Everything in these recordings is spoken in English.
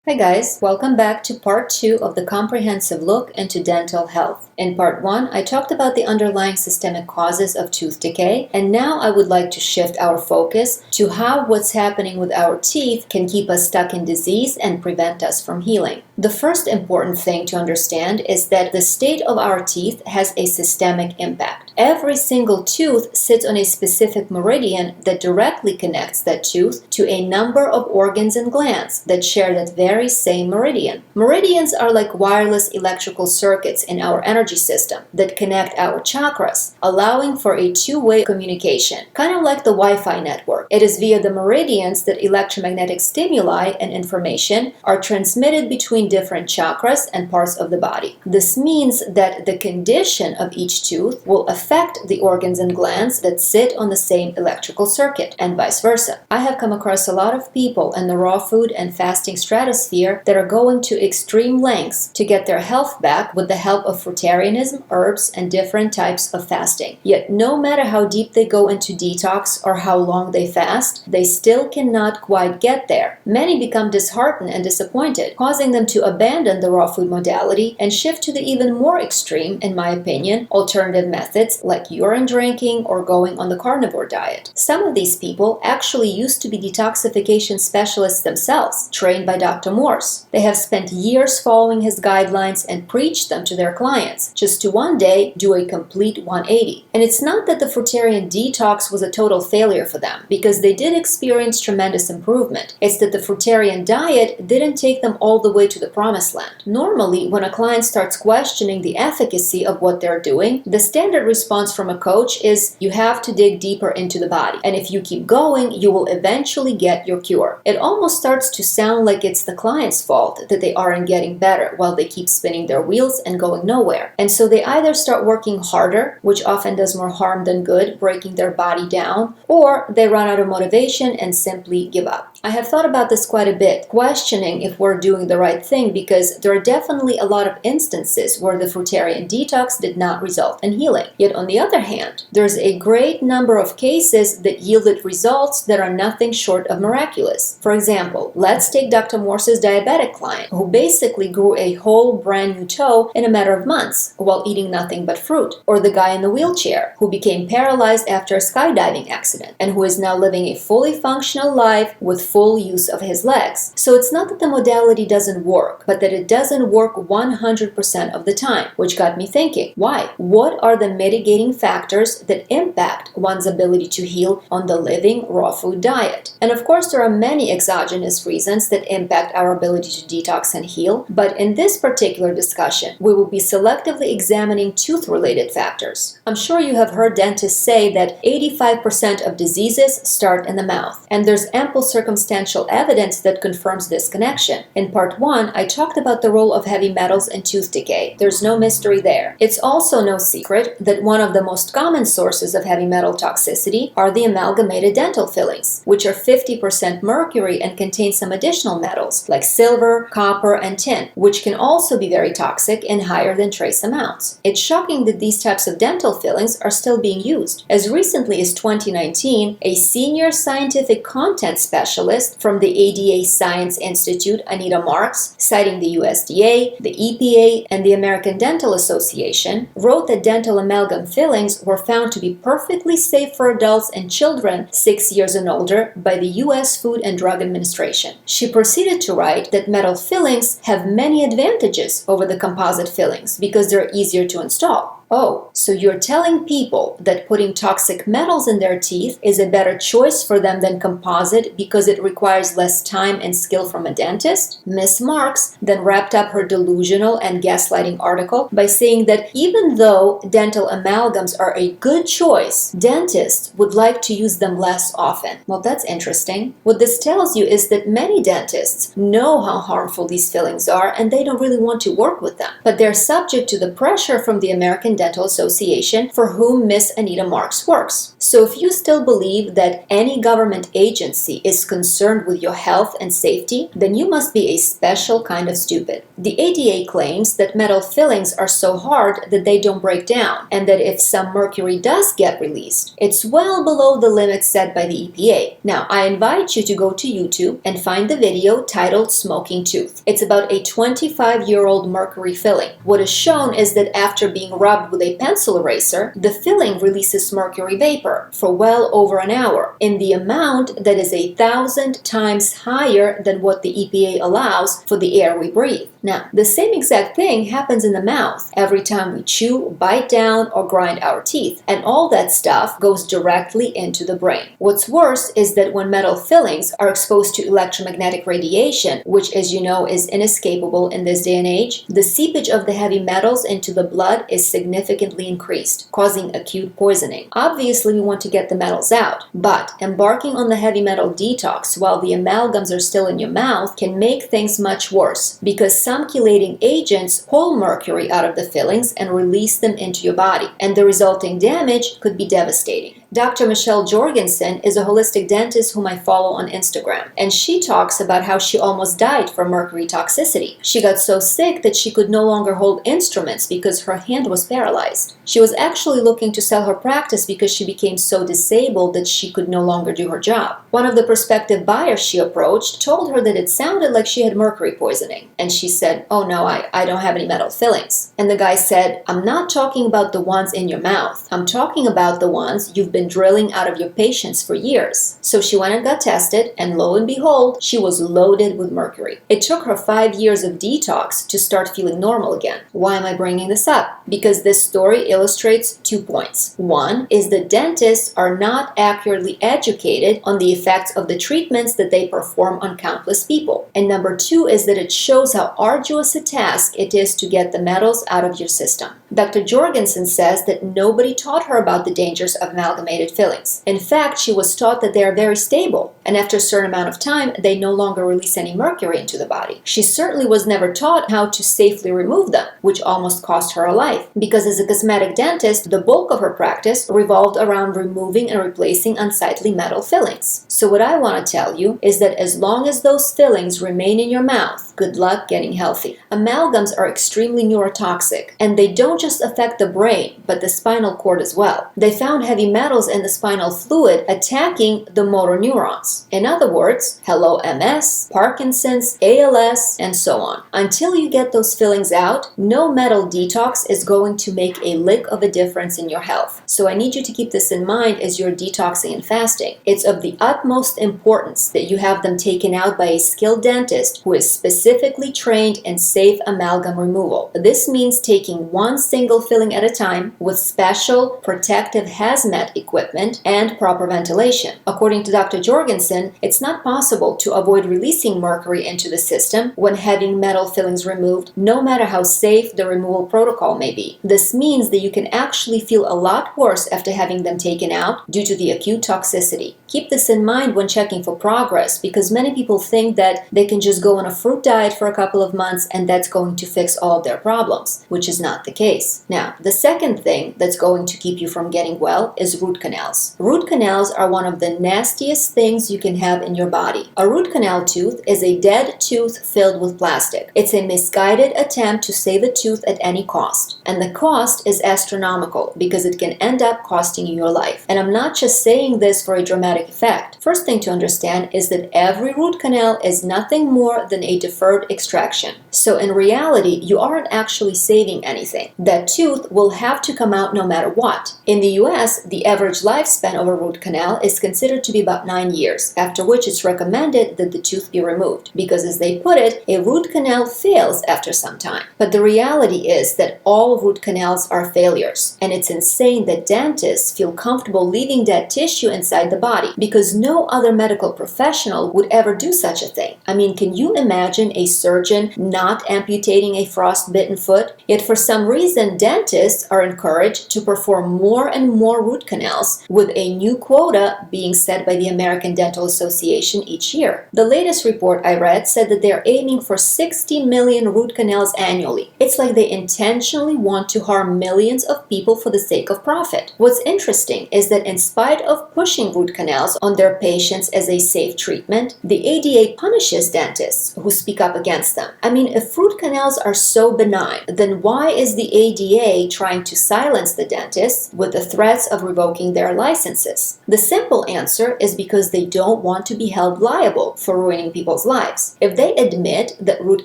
Hi guys, welcome back to part 2 of the comprehensive look into dental health. In part 1, I talked about the underlying systemic causes of tooth decay, and now I would like to shift our focus to how what's happening with our teeth can keep us stuck in disease and prevent us from healing. The first important thing to understand is that the state of our teeth has a systemic impact. Every single tooth sits on a specific meridian that directly connects that tooth to a number of organs and glands that share that very same meridian. Meridians are like wireless electrical circuits in our energy system that connect our chakras, allowing for a two-way communication, kind of like the Wi-Fi network. It is via the meridians that electromagnetic stimuli and information are transmitted between different chakras and parts of the body. This means that the condition of each tooth will affect the organs and glands that sit on the same electrical circuit, and vice versa. I have come across a lot of people in the raw food and fasting stratosphere that are going to extreme lengths to get their health back with the help of fruitarianism, herbs, and different types of fasting. Yet no matter how deep they go into detox or how long they fast, they still cannot quite get there. Many become disheartened and disappointed, causing them to abandon the raw food modality and shift to the even more extreme, in my opinion, alternative methods like urine drinking or going on the carnivore diet. Some of these people actually used to be detoxification specialists themselves, trained by Dr. Morse. They have spent years following his guidelines and preached them to their clients, just to one day do a complete 180. And it's not that the fruitarian detox was a total failure for them, because they did experience tremendous improvement. It's that the fruitarian diet didn't take them all the way to the promised land. Normally, when a client starts questioning the efficacy of what they're doing, the standard response from a coach is, you have to dig deeper into the body, and if you keep going, you will eventually get your cure. It almost starts to sound like it's the client's fault that they aren't getting better while they keep spinning their wheels and going nowhere. And so they either start working harder, which often does more harm than good, breaking their body down, or they run out of motivation and simply give up. I have thought about this quite a bit, questioning if we're doing the right thing, because there are definitely a lot of instances where the fruitarian detox did not result in healing. Yet on the other hand, there's a great number of cases that yielded results that are nothing short of miraculous. For example, let's take Dr. Morse's diabetic client, who basically grew a whole brand new toe in a matter of months while eating nothing but fruit. Or the guy in the wheelchair, who became paralyzed after a skydiving accident and who is now living a fully functional life with full use of his legs. So it's not that the modality doesn't work, but that it doesn't work 100% of the time, which got me thinking, why? What are the mitigating factors that impact one's ability to heal on the living raw food diet? And of course, there are many exogenous reasons that impact our ability to detox and heal, but in this particular discussion, we will be selectively examining tooth-related factors. I'm sure you have heard dentists say that 85% of diseases start in the mouth, and there's ample circumstantial evidence that confirms this connection. In part 1, I talked about the role of heavy metals in tooth decay. There's no mystery there. It's also no secret that one of the most common sources of heavy metal toxicity are the amalgamated dental fillings, which are 50% mercury and contain some additional metals like silver, copper, and tin, which can also be very toxic in higher than trace amounts. It's shocking that these types of dental fillings are still being used. As recently as 2019, a senior scientific content specialist from the ADA Science Institute, Anita Marks, citing the USDA, the EPA, and the American Dental Association, wrote that dental amalgam fillings were found to be perfectly safe for adults and children 6 years and older by the U.S. Food and Drug Administration. She proceeded to write that metal fillings have many advantages over the composite fillings because they're easier to install. Oh, so you're telling people that putting toxic metals in their teeth is a better choice for them than composite because it requires less time and skill from a dentist? Miss Marks then wrapped up her delusional and gaslighting article by saying that even though dental amalgams are a good choice, dentists would like to use them less often. Well, that's interesting. What this tells you is that many dentists know how harmful these fillings are and they don't really want to work with them, but they're subject to the pressure from the American Dental Dental Association, for whom Miss Anita Marks works. So if you still believe that any government agency is concerned with your health and safety, then you must be a special kind of stupid. The ADA claims that metal fillings are so hard that they don't break down, and that if some mercury does get released, it's well below the limits set by the EPA. Now, I invite you to go to YouTube and find the video titled Smoking Tooth. It's about a 25-year-old mercury filling. What is shown is that after being rubbed with a pencil eraser, the filling releases mercury vapor for well over an hour in the amount that is 1,000 times higher than what the EPA allows for the air we breathe. Now, the same exact thing happens in the mouth every time we chew, bite down, or grind our teeth, and all that stuff goes directly into the brain. What's worse is that when metal fillings are exposed to electromagnetic radiation, which, as you know, is inescapable in this day and age, the seepage of the heavy metals into the blood is significantly increased, causing acute poisoning. Obviously, we want to get the metals out, but embarking on the heavy metal detox while the amalgams are still in your mouth can make things much worse, because some chelating agents pull mercury out of the fillings and release them into your body, and the resulting damage could be devastating. Dr. Michelle Jorgensen is a holistic dentist whom I follow on Instagram, and she talks about how she almost died from mercury toxicity. She got so sick that she could no longer hold instruments because her hand was paralyzed. She was actually looking to sell her practice because she became so disabled that she could no longer do her job. One of the prospective buyers she approached told her that it sounded like she had mercury poisoning, and she said, "Oh no, I don't have any metal fillings." And the guy said, "I'm not talking about the ones in your mouth. I'm talking about the ones you've been drilling out of your patients for years." So she went and got tested, and lo and behold, she was loaded with mercury. It took her 5 years of detox to start feeling normal again. Why am I bringing this up? Because this story illustrates 2 points. One is that dentists are not accurately educated on the effects of the treatments that they perform on countless people. And number 2 is that it shows how arduous a task it is to get the metals out of your system. Dr. Jorgensen says that nobody taught her about the dangers of amalgamated fillings. In fact, she was taught that they are very stable, and after a certain amount of time, they no longer release any mercury into the body. She certainly was never taught how to safely remove them, which almost cost her her life, because as a cosmetic dentist, the bulk of her practice revolved around removing and replacing unsightly metal fillings. So what I want to tell you is that as long as those fillings remain in your mouth, good luck getting healthy. Amalgams are extremely neurotoxic, and they don't just affect the brain, but the spinal cord as well. They found heavy metals in the spinal fluid attacking the motor neurons. In other words, hello MS, Parkinson's, ALS, and so on. Until you get those fillings out, no metal detox is going to make a lick of a difference in your health. So I need you to keep this in mind as you're detoxing and fasting. It's of the utmost importance that you have them taken out by a skilled dentist who is specifically trained in safe amalgam removal. This means taking one single filling at a time with special protective hazmat equipment and proper ventilation. According to Dr. Jorgensen, it's not possible to avoid releasing mercury into the system when having metal fillings removed, no matter how safe the removal protocol may be. This means that you can actually feel a lot worse after having them taken out due to the acute toxicity. Keep this in mind when checking for progress, because many people think that they can just go on a fruit diet for a couple of months and that's going to fix all of their problems, which is not the case. Now, the second thing that's going to keep you from getting well is root canals. Root canals are one of the nastiest things you can have in your body. A root canal tooth is a dead tooth filled with plastic. It's a misguided attempt to save a tooth at any cost. And the cost is astronomical because it can end up costing you your life. And I'm not just saying this for a dramatic effect. First thing to understand is that every root canal is nothing more than a deferred extraction. So in reality, you aren't actually saving anything. That tooth will have to come out no matter what. In the US, the average lifespan of a root canal is considered to be about 9 years, after which it's recommended that the tooth be removed, because as they put it, a root canal fails after some time. But the reality is that all root canals are failures, and it's insane that dentists feel comfortable leaving dead tissue inside the body, because no no other medical professional would ever do such a thing. I mean, can you imagine a surgeon not amputating a frostbitten foot? Yet for some reason, dentists are encouraged to perform more and more root canals, with a new quota being set by the American Dental Association each year. The latest report I read said that they're aiming for 60 million root canals annually. It's like they intentionally want to harm millions of people for the sake of profit. What's interesting is that in spite of pushing root canals on their patients as a safe treatment, the ADA punishes dentists who speak up against them. I mean, if root canals are so benign, then why is the ADA trying to silence the dentists with the threats of revoking their licenses? The simple answer is because they don't want to be held liable for ruining people's lives. If they admit that root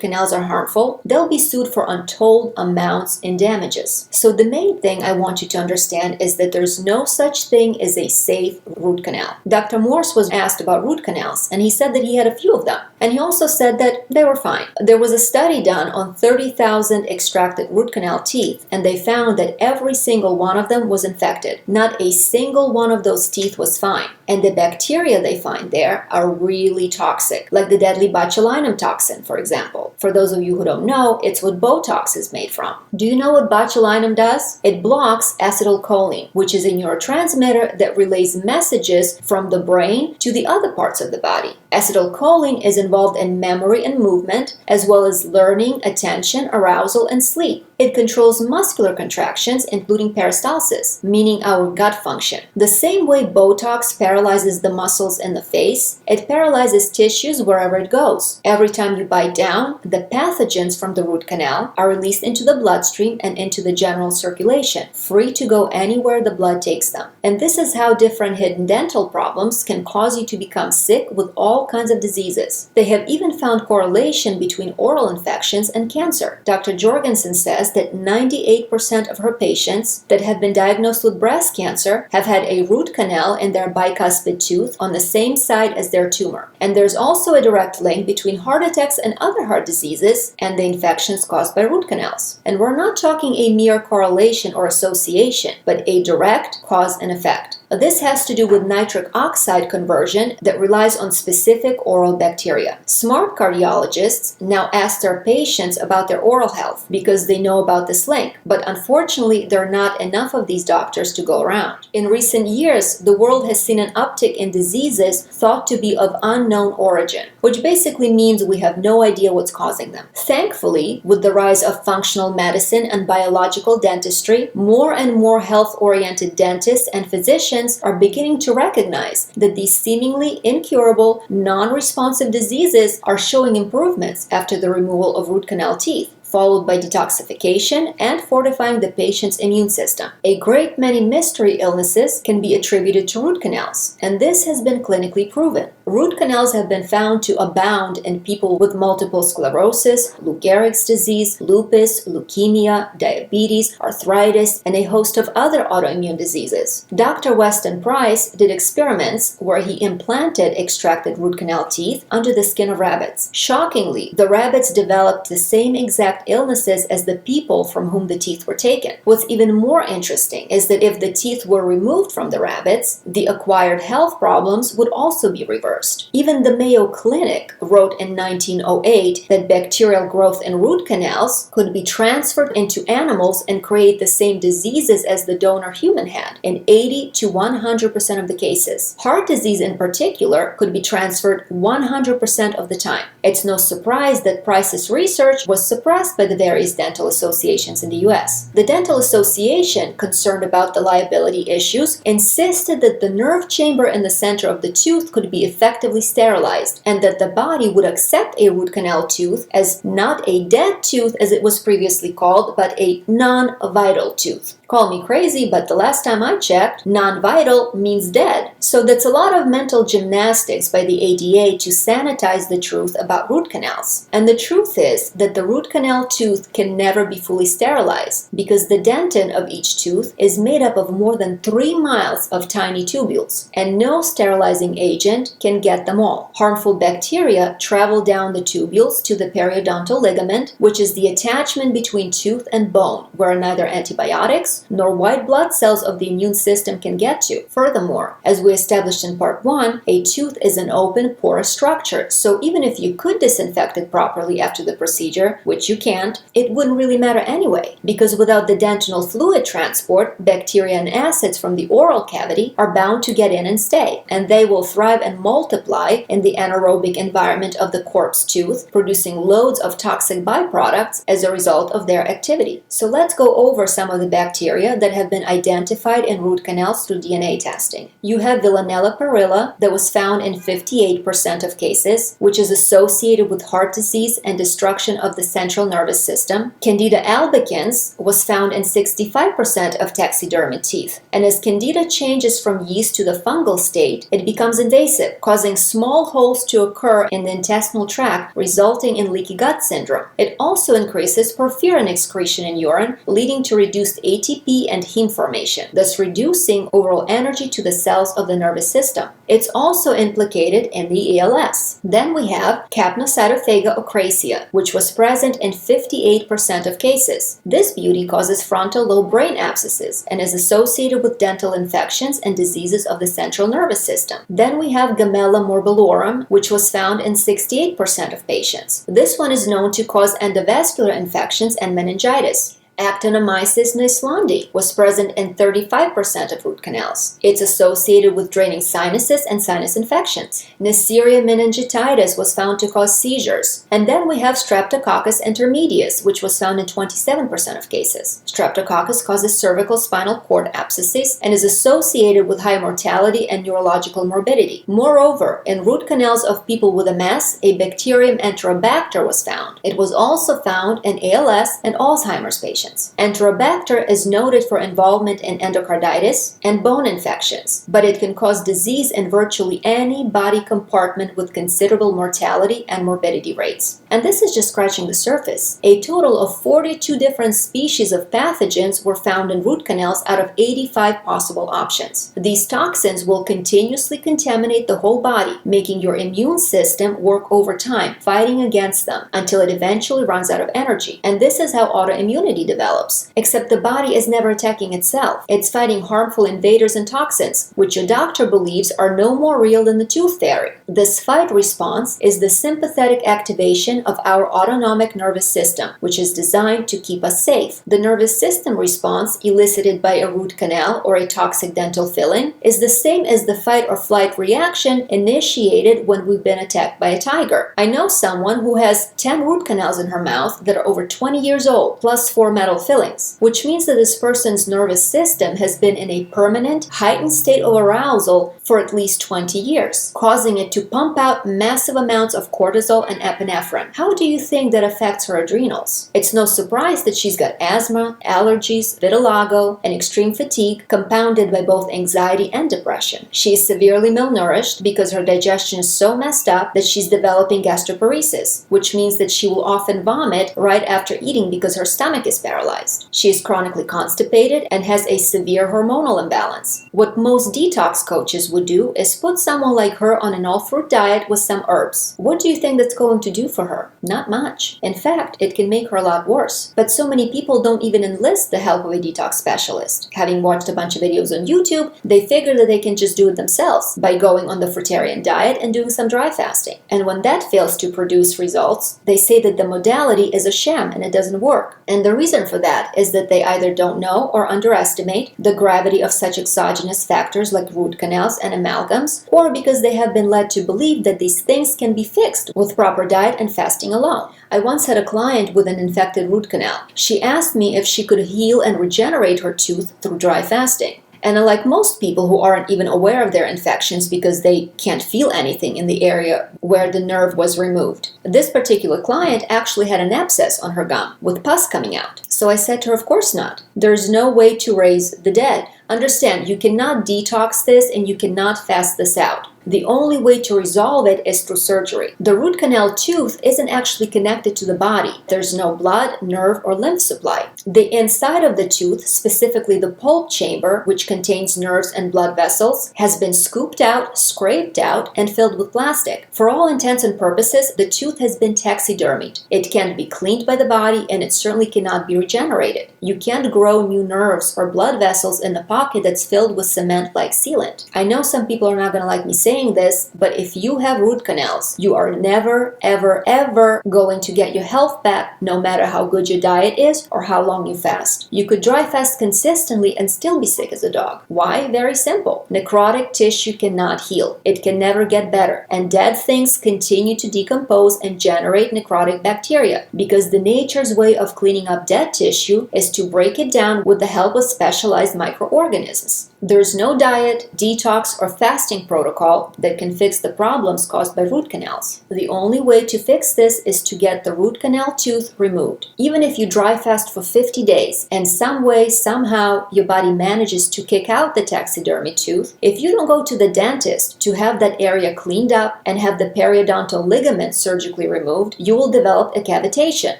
canals are harmful, they'll be sued for untold amounts in damages. So the main thing I want you to understand is that there's no such thing as a safe root canal. Dr. Morse was asked about root canals, and he said that he had a few of them. And he also said that they were fine. There was a study done on 30,000 extracted root canal teeth, and they found that every single one of them was infected. Not a single one of those teeth was fine. And the bacteria they find there are really toxic, like the deadly botulinum toxin, for example. For those of you who don't know, it's what Botox is made from. Do you know what botulinum does? It blocks acetylcholine, which is a neurotransmitter that relays messages from the brain to the other parts of the body. Acetylcholine is involved in memory and movement, as well as learning, attention, arousal, and sleep. It controls muscular contractions, including peristalsis, meaning our gut function. The same way Botox paralyzes the muscles in the face, it paralyzes tissues wherever it goes. Every time you bite down, the pathogens from the root canal are released into the bloodstream and into the general circulation, free to go anywhere the blood takes them. And this is how different hidden dental problems can cause you to become sick with all kinds of diseases. They have even found correlation between oral infections and cancer. Dr. Jorgensen says that 98% of her patients that have been diagnosed with breast cancer have had a root canal in their bicuspid tooth on the same side as their tumor. And there's also a direct link between heart attacks and other heart diseases and the infections caused by root canals. And we're not talking a mere correlation or association, but a direct cause and effect. This has to do with nitric oxide conversion that relies on specific oral bacteria. Smart cardiologists now ask their patients about their oral health because they know about this link, but unfortunately there are not enough of these doctors to go around. In recent years, the world has seen an uptick in diseases thought to be of unknown origin, which basically means we have no idea what's causing them. Thankfully, with the rise of functional medicine and biological dentistry, more and more health-oriented dentists and physicians are beginning to recognize that these seemingly incurable, non-responsive diseases are showing improvements after the removal of root canal teeth, followed by detoxification and fortifying the patient's immune system. A great many mystery illnesses can be attributed to root canals, and this has been clinically proven. Root canals have been found to abound in people with multiple sclerosis, Lou Gehrig's disease, lupus, leukemia, diabetes, arthritis, and a host of other autoimmune diseases. Dr. Weston Price did experiments where he implanted extracted root canal teeth under the skin of rabbits. Shockingly, the rabbits developed the same exact illnesses as the people from whom the teeth were taken. What's even more interesting is that if the teeth were removed from the rabbits, the acquired health problems would also be reversed. Even the Mayo Clinic wrote in 1908 that bacterial growth in root canals could be transferred into animals and create the same diseases as the donor human had in 80 to 100% of the cases. Heart disease in particular could be transferred 100% of the time. It's no surprise that Price's research was suppressed by the various dental associations in the US. The Dental Association, concerned about the liability issues, insisted that the nerve chamber in the center of the tooth could be effectively sterilized, and that the body would accept a root canal tooth as not a dead tooth as it was previously called, but a non-vital tooth. Call me crazy, but the last time I checked, non-vital means dead. So that's a lot of mental gymnastics by the ADA to sanitize the truth about root canals. And the truth is that the root canal tooth can never be fully sterilized because the dentin of each tooth is made up of more than 3 miles of tiny tubules, and no sterilizing agent can get them all. Harmful bacteria travel down the tubules to the periodontal ligament, which is the attachment between tooth and bone, where neither antibiotics nerves, nor white blood cells of the immune system can get to. Furthermore, as we established in part 1, a tooth is an open, porous structure, so even if you could disinfect it properly after the procedure, which you can't, it wouldn't really matter anyway, because without the dentinal fluid transport, bacteria and acids from the oral cavity are bound to get in and stay, and they will thrive and multiply in the anaerobic environment of the corpse tooth, producing loads of toxic byproducts as a result of their activity. So let's go over some of the bacteria that have been identified in root canals through DNA testing. You have Villanella parilla that was found in 58% of cases, which is associated with heart disease and destruction of the central nervous system. Candida albicans was found in 65% of taxidermid teeth. And as Candida changes from yeast to the fungal state, it becomes invasive, causing small holes to occur in the intestinal tract, resulting in leaky gut syndrome. It also increases porphyrin excretion in urine, leading to reduced ATP and heme formation, thus reducing overall energy to the cells of the nervous system. It's also implicated in the ELS. Then we have Capnocytophaga ocracea, which was present in 58% of cases. This beauty causes frontal lobe brain abscesses and is associated with dental infections and diseases of the central nervous system. Then we have Gamella morbillorum, which was found in 68% of patients. This one is known to cause endovascular infections and meningitis. Actinomyces naislandi was present in 35% of root canals. It's associated with draining sinuses and sinus infections. Neisseria meningitidis was found to cause seizures. And then we have Streptococcus intermedius, which was found in 27% of cases. Streptococcus causes cervical spinal cord abscesses and is associated with high mortality and neurological morbidity. Moreover, in root canals of people with MS, a bacterium Enterobacter was found. It was also found in ALS and Alzheimer's patients. Enterobacter is noted for involvement in endocarditis and bone infections, but it can cause disease in virtually any body compartment with considerable mortality and morbidity rates. And this is just scratching the surface. A total of 42 different species of pathogens were found in root canals out of 85 possible options. These toxins will continuously contaminate the whole body, making your immune system work overtime, fighting against them until it eventually runs out of energy. And this is how autoimmunity develops, except the body is never attacking itself. It's fighting harmful invaders and toxins, which your doctor believes are no more real than the tooth fairy. This fight response is the sympathetic activation of our autonomic nervous system, which is designed to keep us safe. The nervous system response elicited by a root canal or a toxic dental filling is the same as the fight or flight reaction initiated when we've been attacked by a tiger. I know someone who has 10 root canals in her mouth that are over 20 years old, plus 4 metal fillings, which means that this person's nervous system has been in a permanent, heightened state of arousal for at least 20 years, causing it to pump out massive amounts of cortisol and epinephrine. How do you think that affects her adrenals? It's no surprise that she's got asthma, allergies, vitiligo, and extreme fatigue, compounded by both anxiety and depression. She is severely malnourished because her digestion is so messed up that she's developing gastroparesis, which means that she will often vomit right after eating because her stomach is paralyzed. She is chronically constipated and has a severe hormonal imbalance. What most detox coaches would do is put someone like her on an all-fruit diet with some herbs. What do you think that's going to do for her? Not much. In fact, it can make her a lot worse. But so many people don't even enlist the help of a detox specialist. Having watched a bunch of videos on YouTube, they figure that they can just do it themselves by going on the fruitarian diet and doing some dry fasting. And when that fails to produce results, they say that the modality is a sham and it doesn't work. And the reason for that is that they either don't know or underestimate the gravity of such exogenous factors like root canals and amalgams, or because they have been led to believe that these things can be fixed with proper diet and fasting alone. I once had a client with an infected root canal. She asked me if she could heal and regenerate her tooth through dry fasting. And unlike most people who aren't even aware of their infections because they can't feel anything in the area where the nerve was removed, this particular client actually had an abscess on her gum with pus coming out. So I said to her, of course not. There's no way to raise the dead. Understand, you cannot detox this and you cannot fast this out. The only way to resolve it is through surgery. The root canal tooth isn't actually connected to the body. There's no blood, nerve, or lymph supply. The inside of the tooth, specifically the pulp chamber, which contains nerves and blood vessels, has been scooped out, scraped out, and filled with plastic. For all intents and purposes, the tooth has been taxidermied. It can't be cleaned by the body, and it certainly cannot be regenerated. You can't grow new nerves or blood vessels in the pocket that's filled with cement-like sealant. I know some people are not going to like me saying this, but if you have root canals, you are never, ever, ever going to get your health back, no matter how good your diet is or how long you fast. You could dry fast consistently and still be sick as a dog. Why? Very simple. Necrotic tissue cannot heal. It can never get better. And dead things continue to decompose and generate necrotic bacteria, because the nature's way of cleaning up dead tissue is to break it down with the help of specialized microorganisms. There's no diet, detox, or fasting protocol that can fix the problems caused by root canals. The only way to fix this is to get the root canal tooth removed. Even if you dry fast for 50 days and some way, somehow, your body manages to kick out the taxidermy tooth, if you don't go to the dentist to have that area cleaned up and have the periodontal ligament surgically removed, you will develop a cavitation,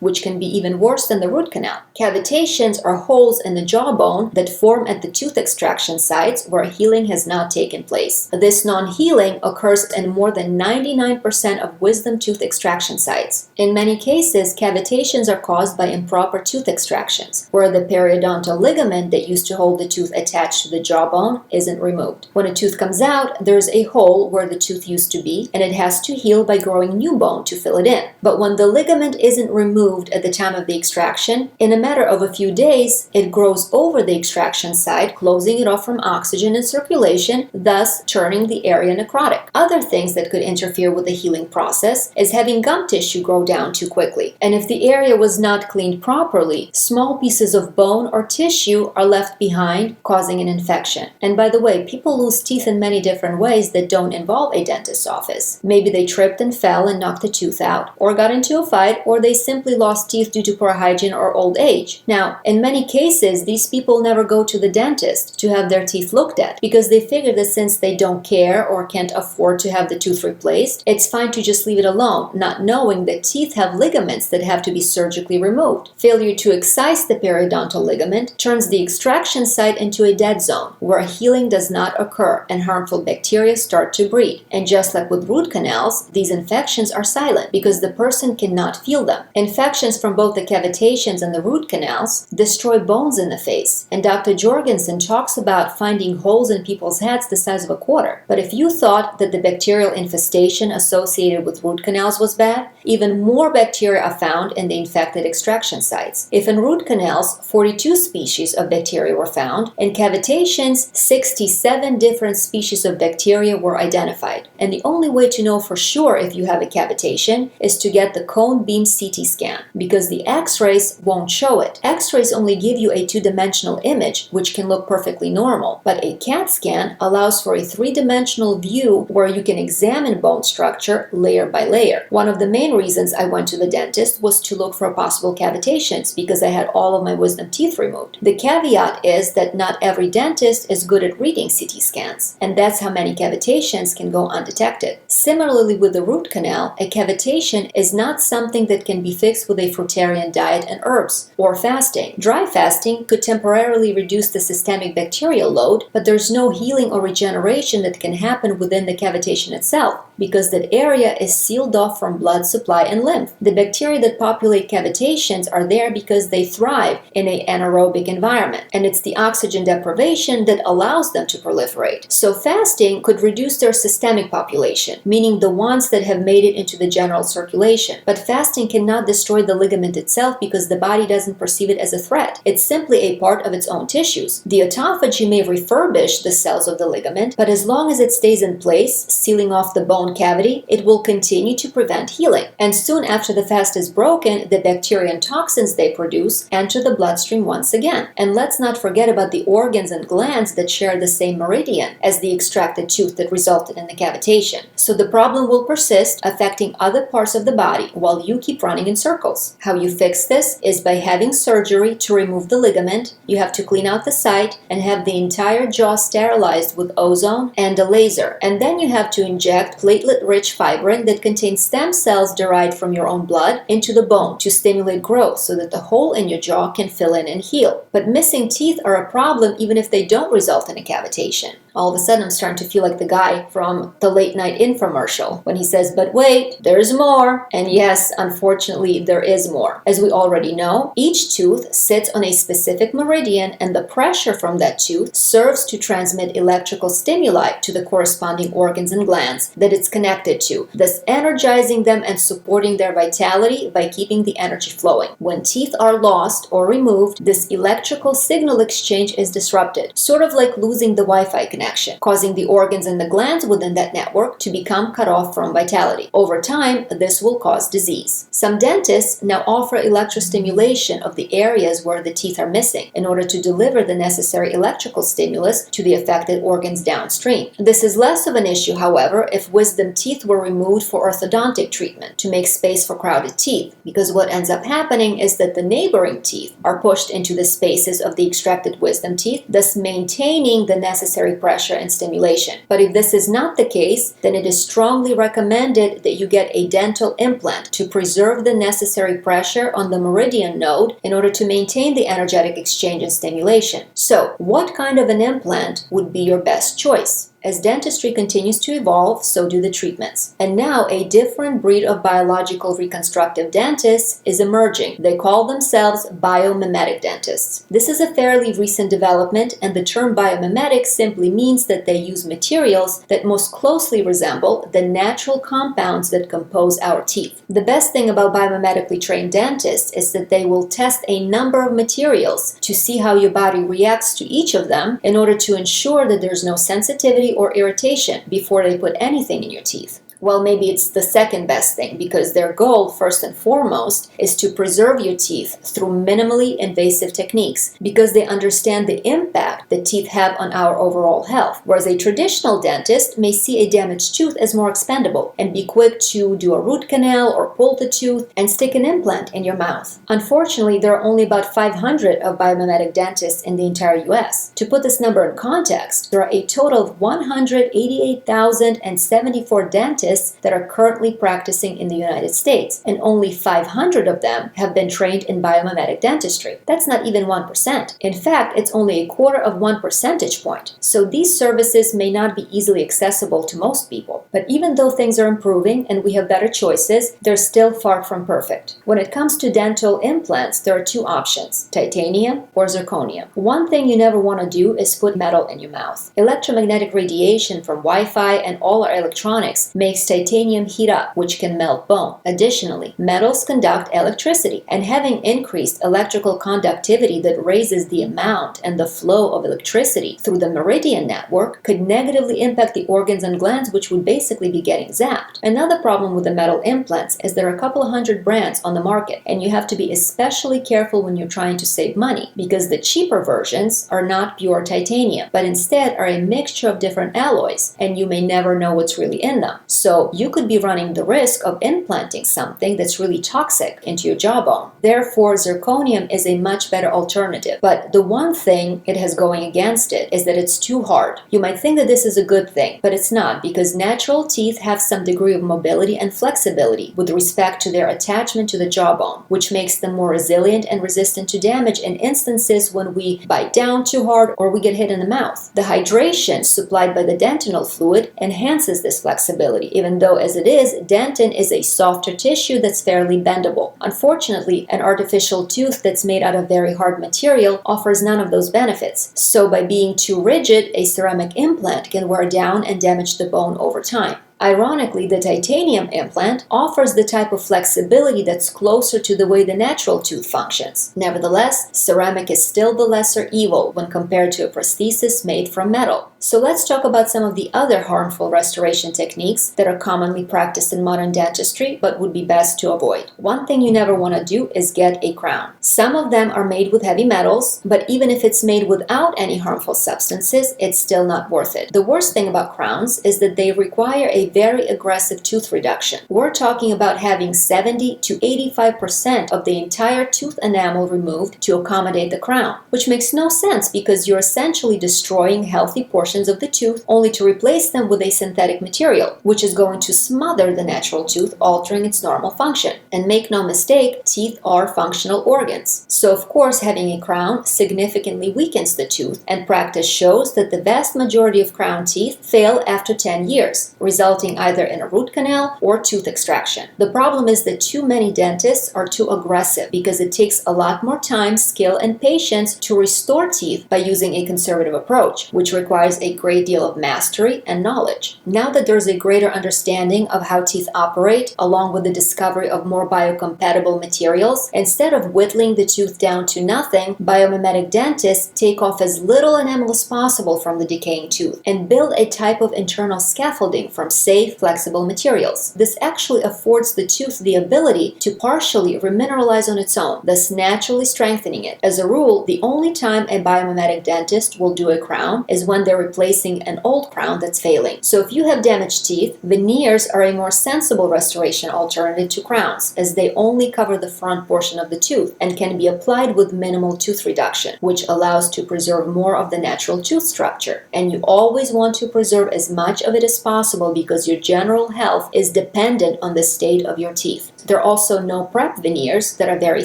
which can be even worse than the root canal. Cavitations are holes in the jawbone that form at the tooth extraction sites where healing has not taken place. This non-healing occurs in more than 99% of wisdom tooth extraction sites. In many cases, cavitations are caused by improper tooth extractions, where the periodontal ligament that used to hold the tooth attached to the jawbone isn't removed. When a tooth comes out, there's a hole where the tooth used to be, and it has to heal by growing new bone to fill it in. But when the ligament isn't removed at the time of the extraction, in a matter of a few days, it grows over the extraction site, closing it off from oxygen and circulation, thus turning the area necrotic. Other things that could interfere with the healing process is having gum tissue grow down too quickly. And if the area was not cleaned properly, small pieces of bone or tissue are left behind, causing an infection. And by the way, people lose teeth in many different ways that don't involve a dentist's office. Maybe they tripped and fell and knocked a tooth out, or got into a fight, or they simply lost teeth due to poor hygiene or old age. Now, in many cases, these people never go to the dentist to have their teeth looked at, because they figure that since they don't care or can't afford to have the tooth replaced, it's fine to just leave it alone, not knowing that teeth have ligaments that have to be surgically removed. Failure to excise the periodontal ligament turns the extraction site into a dead zone, where healing does not occur and harmful bacteria start to breed. And just like with root canals, these infections are silent because the person cannot feel them. Infections from both the cavitations and the root canals destroy bones in the face, and Dr. Jorgensen talks about finding holes in people's heads the size of a quarter. But if you thought that the bacterial infestation associated with root canals was bad, even more bacteria are found in the infected extraction sites. If in root canals 42 species of bacteria were found, in cavitations 67 different species of bacteria were identified. And the only way to know for sure if you have a cavitation is to get the cone beam CT scan, because the X-rays won't show it. X-rays only give you a two-dimensional image, which can look perfectly normal, but a CAT scan allows for a three-dimensional view where you can examine bone structure layer by layer. One of the main reasons I went to the dentist was to look for possible cavitations, because I had all of my wisdom teeth removed. The caveat is that not every dentist is good at reading CT scans, and that's how many cavitations can go undetected. Similarly with the root canal, a cavitation is not something that can be fixed with a fruitarian diet and herbs or fasting. Dry fasting could temporarily reduce the systemic bacterial load, but there's no healing or regeneration that can happen within the cavitation itself, because that area is sealed off from blood supply and lymph. The bacteria that populate cavitations are there because they thrive in an anaerobic environment, and it's the oxygen deprivation that allows them to proliferate. So fasting could reduce their systemic population, meaning the ones that have made it into the general circulation. But fasting cannot destroy the ligament itself because the body doesn't perceive it as a threat. It's simply a part of its own tissues. The autophagy may refurbish the cells of the ligament, but as long as it stays in place, sealing off the bone cavity, it will continue to prevent healing. And soon after the fast is broken, the bacteria and toxins they produce enter the bloodstream once again. And let's not forget about the organs and glands that share the same meridian as the extracted tooth that resulted in the cavitation. So the problem will persist, affecting other parts of the body while you keep running in circles. How you fix this is by having surgery to remove the ligament. You have to clean out the site and have the entire jaw sterilized with ozone and a laser. And then you have to inject platelet platelet-rich fibrin that contains stem cells derived from your own blood into the bone to stimulate growth so that the hole in your jaw can fill in and heal. But missing teeth are a problem even if they don't result in a cavitation. All of a sudden, I'm starting to feel like the guy from the late night infomercial when he says, "But wait, there's more." And yes, unfortunately, there is more. As we already know, each tooth sits on a specific meridian, and the pressure from that tooth serves to transmit electrical stimuli to the corresponding organs and glands that it's connected to, thus energizing them and supporting their vitality by keeping the energy flowing. When teeth are lost or removed, this electrical signal exchange is disrupted, sort of like losing the Wi-Fi connection, causing the organs and the glands within that network to become cut off from vitality. Over time, this will cause disease. Some dentists now offer electrostimulation of the areas where the teeth are missing in order to deliver the necessary electrical stimulus to the affected organs downstream. This is less of an issue, however, if wisdom teeth were removed for orthodontic treatment to make space for crowded teeth, because what ends up happening is that the neighboring teeth are pushed into the spaces of the extracted wisdom teeth, thus maintaining the necessary pressure and stimulation. But if this is not the case, then it is strongly recommended that you get a dental implant to preserve the necessary pressure on the meridian node in order to maintain the energetic exchange and stimulation. So, what kind of an implant would be your best choice? As dentistry continues to evolve, so do the treatments. And now a different breed of biological reconstructive dentists is emerging. They call themselves biomimetic dentists. This is a fairly recent development, and the term biomimetic simply means that they use materials that most closely resemble the natural compounds that compose our teeth. The best thing about biomimetically trained dentists is that they will test a number of materials to see how your body reacts to each of them in order to ensure that there's no sensitivity or irritation before they put anything in your teeth. Well, maybe it's the second best thing, because their goal, first and foremost, is to preserve your teeth through minimally invasive techniques, because they understand the impact that teeth have on our overall health, whereas a traditional dentist may see a damaged tooth as more expendable and be quick to do a root canal or pull the tooth and stick an implant in your mouth. Unfortunately, there are only about 500 of biomimetic dentists in the entire US. To put this number in context, there are a total of 188,074 dentists that are currently practicing in the United States, and only 500 of them have been trained in biomimetic dentistry. That's not even 1%. In fact, it's only a quarter of 1 percentage point. So these services may not be easily accessible to most people. But even though things are improving and we have better choices, they're still far from perfect. When it comes to dental implants, there are two options: titanium or zirconium. One thing you never want to do is put metal in your mouth. Electromagnetic radiation from Wi-Fi and all our electronics makes titanium heat up, which can melt bone. Additionally, metals conduct electricity, and having increased electrical conductivity that raises the amount and the flow of electricity through the meridian network could negatively impact the organs and glands, which would basically be getting zapped. Another problem with the metal implants is there are a couple of hundred brands on the market, and you have to be especially careful when you're trying to save money, because the cheaper versions are not pure titanium, but instead are a mixture of different alloys, and you may never know what's really in them. So you could be running the risk of implanting something that's really toxic into your jawbone. Therefore, zirconium is a much better alternative. But the one thing it has going against it is that it's too hard. You might think that this is a good thing, but it's not, because natural teeth have some degree of mobility and flexibility with respect to their attachment to the jawbone, which makes them more resilient and resistant to damage in instances when we bite down too hard or we get hit in the mouth. The hydration supplied by the dentinal fluid enhances this flexibility, even though as it is, dentin is a softer tissue that's fairly bendable. Unfortunately, an artificial tooth that's made out of very hard material offers none of those benefits. So by being too rigid, a ceramic implant can wear down and damage the bone over time. Ironically, the titanium implant offers the type of flexibility that's closer to the way the natural tooth functions. Nevertheless, ceramic is still the lesser evil when compared to a prosthesis made from metal. So let's talk about some of the other harmful restoration techniques that are commonly practiced in modern dentistry but would be best to avoid. One thing you never want to do is get a crown. Some of them are made with heavy metals, but even if it's made without any harmful substances, it's still not worth it. The worst thing about crowns is that they require a very aggressive tooth reduction. We're talking about having 70 to 85% of the entire tooth enamel removed to accommodate the crown, which makes no sense because you're essentially destroying healthy portions portions of the tooth only to replace them with a synthetic material, which is going to smother the natural tooth, altering its normal function. And make no mistake, teeth are functional organs. So of course, having a crown significantly weakens the tooth, and practice shows that the vast majority of crown teeth fail after 10 years, resulting either in a root canal or tooth extraction. The problem is that too many dentists are too aggressive because it takes a lot more time, skill, and patience to restore teeth by using a conservative approach, which requires a great deal of mastery and knowledge. Now that there's a greater understanding of how teeth operate, along with the discovery of more biocompatible materials, instead of whittling the tooth down to nothing, biomimetic dentists take off as little enamel as possible from the decaying tooth and build a type of internal scaffolding from safe, flexible materials. This actually affords the tooth the ability to partially remineralize on its own, thus naturally strengthening it. As a rule, the only time a biomimetic dentist will do a crown is when they're replacing an old crown that's failing. So if you have damaged teeth, veneers are a more sensible restoration alternative to crowns, as they only cover the front portion of the tooth and can be applied with minimal tooth reduction, which allows to preserve more of the natural tooth structure. And you always want to preserve as much of it as possible because your general health is dependent on the state of your teeth. There are also no prep veneers that are very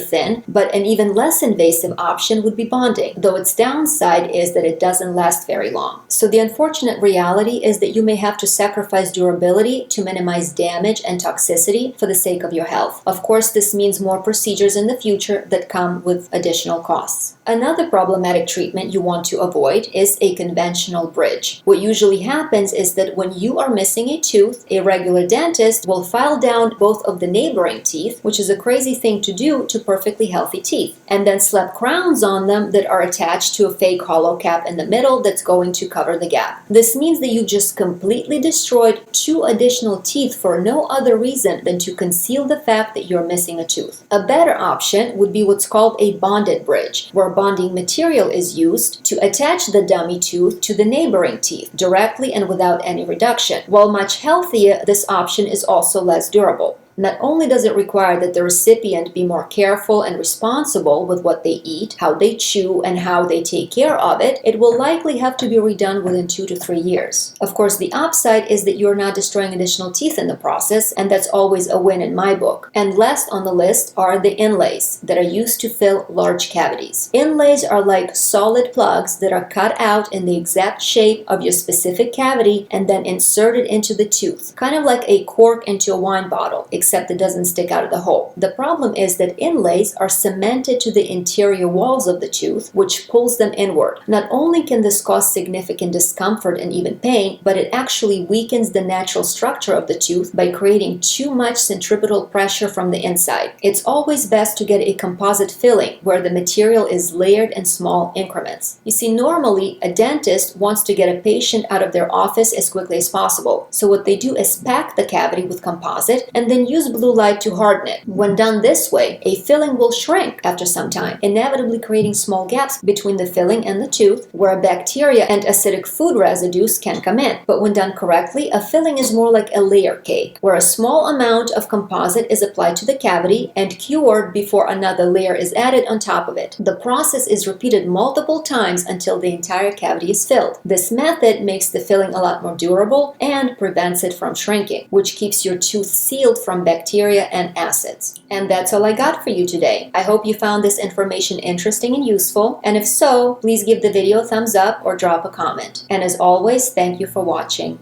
thin, but an even less invasive option would be bonding, though its downside is that it doesn't last very long. So the unfortunate reality is that you may have to sacrifice durability to minimize damage and toxicity for the sake of your health. Of course, this means more procedures in the future that come with additional costs. Another problematic treatment you want to avoid is a conventional bridge. What usually happens is that when you are missing a tooth, a regular dentist will file down both of the neighboring teeth, which is a crazy thing to do to perfectly healthy teeth, and then slap crowns on them that are attached to a fake hollow cap in the middle that's going to cover the gap. This means that you just completely destroyed 2 additional teeth for no other reason than to conceal the fact that you're missing a tooth. A better option would be what's called a bonded bridge, where bonding material is used to attach the dummy tooth to the neighboring teeth directly and without any reduction. While much healthier, this option is also less durable. Not only does it require that the recipient be more careful and responsible with what they eat, how they chew, and how they take care of it, it will likely have to be redone within 2 to 3 years. Of course, the upside is that you're not destroying additional teeth in the process, and that's always a win in my book. And last on the list are the inlays that are used to fill large cavities. Inlays are like solid plugs that are cut out in the exact shape of your specific cavity and then inserted into the tooth, kind of like a cork into a wine bottle, except it doesn't stick out of the hole. The problem is that inlays are cemented to the interior walls of the tooth, which pulls them inward. Not only can this cause significant discomfort and even pain, but it actually weakens the natural structure of the tooth by creating too much centripetal pressure from the inside. It's always best to get a composite filling where the material is layered in small increments. You see, normally a dentist wants to get a patient out of their office as quickly as possible. So what they do is pack the cavity with composite and then use blue light to harden it. When done this way, a filling will shrink after some time, inevitably creating small gaps between the filling and the tooth where bacteria and acidic food residues can come in. But when done correctly, a filling is more like a layer cake, where a small amount of composite is applied to the cavity and cured before another layer is added on top of it. The process is repeated multiple times until the entire cavity is filled. This method makes the filling a lot more durable and prevents it from shrinking, which keeps your tooth sealed from bacteria and acids. And that's all I got for you today. I hope you found this information interesting and useful, and if so, please give the video a thumbs up or drop a comment. And as always, thank you for watching.